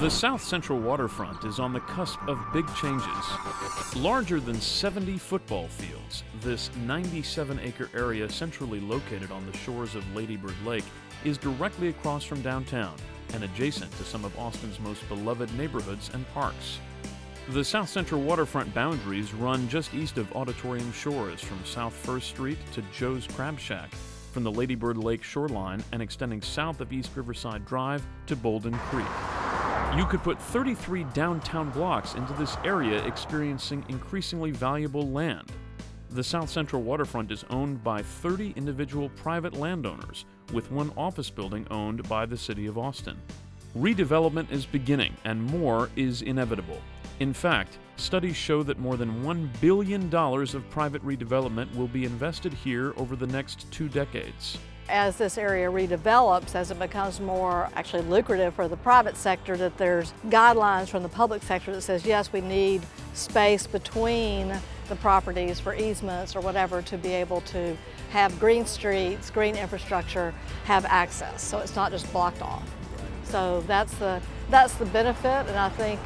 The South Central Waterfront is on the cusp of big changes. Larger than 70 football fields, this 97-acre area centrally located on the shores of Lady Bird Lake is directly across from downtown and adjacent to some of Austin's most beloved neighborhoods and parks. The South Central Waterfront boundaries run just east of Auditorium Shores from South 1st Street to Joe's Crab Shack, from the Lady Bird Lake shoreline and extending south of East Riverside Drive to Bolden Creek. You could put 33 downtown blocks into this area experiencing increasingly valuable land. The South Central Waterfront is owned by 30 individual private landowners, with one office building owned by the City of Austin. Redevelopment is beginning, and more is inevitable. In fact, studies show that more than $1 billion of private redevelopment will be invested here over the next 2 decades. As this area redevelops, as it becomes more actually lucrative for the private sector, that there's guidelines from the public sector that says, yes, we need space between the properties for easements or whatever to be able to have green streets, green infrastructure, have access, so it's not just blocked off. So that's the benefit, and I think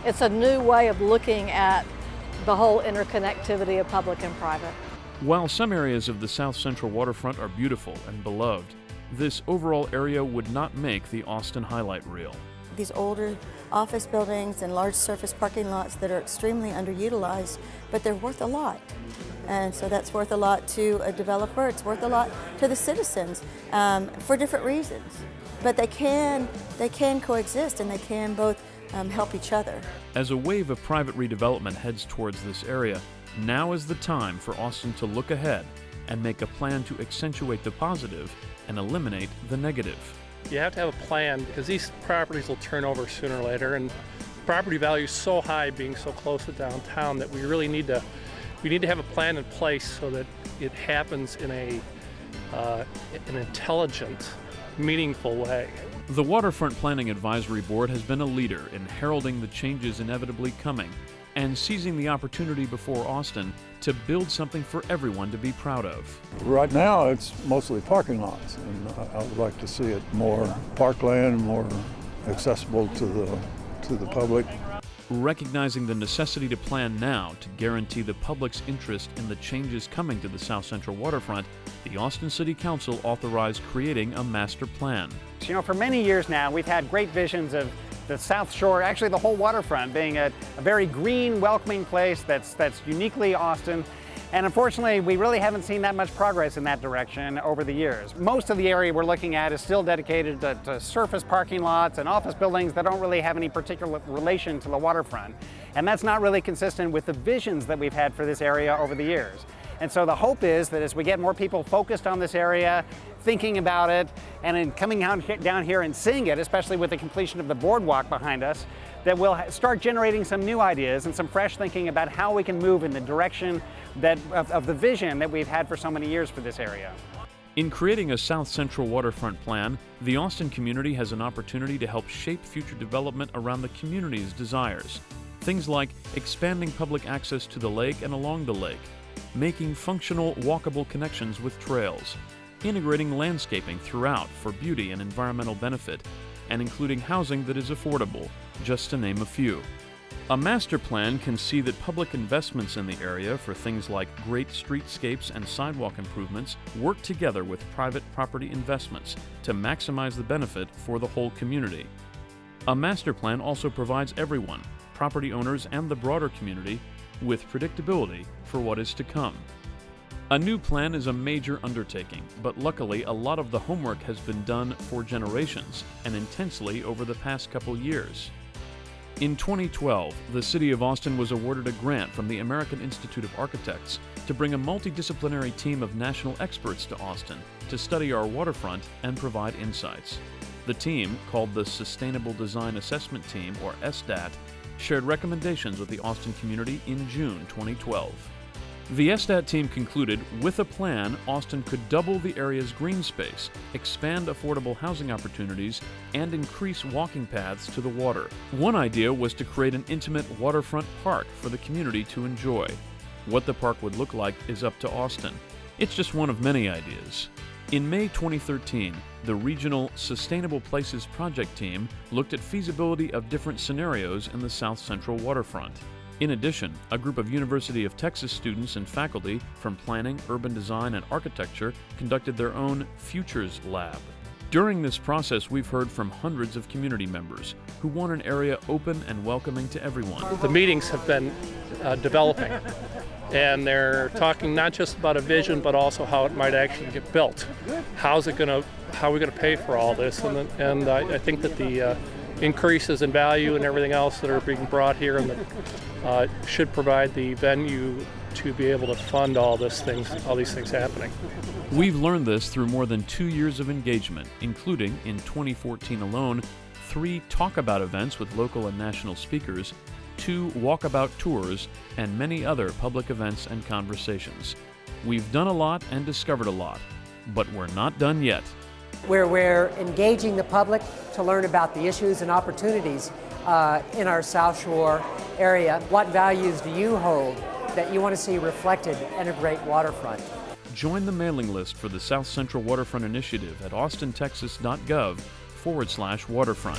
it's a new way of looking at the whole interconnectivity of public and private. While some areas of the South Central Waterfront are beautiful and beloved, this overall area would not make the Austin highlight reel. These older office buildings and large surface parking lots that are extremely underutilized, but they're worth a lot. And so that's worth a lot to a developer, it's worth a lot to the citizens for different reasons. But they can coexist, and they can both help each other. As a wave of private redevelopment heads towards this area, now is the time for Austin to look ahead and make a plan to accentuate the positive and eliminate the negative. You have to have a plan, because these properties will turn over sooner or later, and property value is so high being so close to downtown that we really need to have a plan in place so that it happens in an intelligent, meaningful way. The Waterfront Planning Advisory Board has been a leader in heralding the changes inevitably coming and seizing the opportunity before Austin to build something for everyone to be proud of. Right now it's mostly parking lots, and I would like to see it more parkland, more accessible to the public. Recognizing the necessity to plan now to guarantee the public's interest in the changes coming to the South Central Waterfront, the Austin City Council authorized creating a master plan. You know, for many years now, we've had great visions of the South Shore, actually the whole waterfront, being a very green, welcoming place that's uniquely Austin. And unfortunately, we really haven't seen that much progress in that direction over the years. Most of the area we're looking at is still dedicated to surface parking lots and office buildings that don't really have any particular relation to the waterfront. And that's not really consistent with the visions that we've had for this area over the years. And so the hope is that as we get more people focused on this area, thinking about it, and in coming down here and seeing it, especially with the completion of the boardwalk behind us, that we'll start generating some new ideas and some fresh thinking about how we can move in the direction of the vision that we've had for so many years for this area. In creating a South Central Waterfront plan, the Austin community has an opportunity to help shape future development around the community's desires. Things like expanding public access to the lake and along the lake, making functional, walkable connections with trails, integrating landscaping throughout for beauty and environmental benefit, and including housing that is affordable, just to name a few. A master plan can see that public investments in the area for things like great streetscapes and sidewalk improvements work together with private property investments to maximize the benefit for the whole community. A master plan also provides everyone, property owners and the broader community, with predictability for what is to come. A new plan is a major undertaking, but luckily a lot of the homework has been done for generations and intensely over the past couple years. In 2012, the City of Austin was awarded a grant from the American Institute of Architects to bring a multidisciplinary team of national experts to Austin to study our waterfront and provide insights. The team, called the Sustainable Design Assessment Team, or SDAT, shared recommendations with the Austin community in June 2012. The SDAT team concluded, with a plan, Austin could double the area's green space, expand affordable housing opportunities, and increase walking paths to the water. One idea was to create an intimate waterfront park for the community to enjoy. What the park would look like is up to Austin. It's just one of many ideas. In May 2013, the regional Sustainable Places project team looked at feasibility of different scenarios in the South Central waterfront. In addition, a group of University of Texas students and faculty from planning, urban design, and architecture conducted their own Futures Lab. During this process, we've heard from hundreds of community members who want an area open and welcoming to everyone. The meetings have been developing, and they're talking not just about a vision, but also how it might actually get built. How are we going to pay for all this? And I think that the increases in value and everything else that are being brought here and that should provide the venue to be able to fund all these things happening. We've learned this through more than 2 years of engagement, including, in 2014 alone, 3 talkabout events with local and national speakers, 2 walkabout tours, and many other public events and conversations. We've done a lot and discovered a lot, but we're not done yet. Where we're engaging the public to learn about the issues and opportunities in our South Shore area. What values do you hold that you want to see reflected in a great waterfront? Join the mailing list for the South Central Waterfront Initiative at austintexas.gov/waterfront.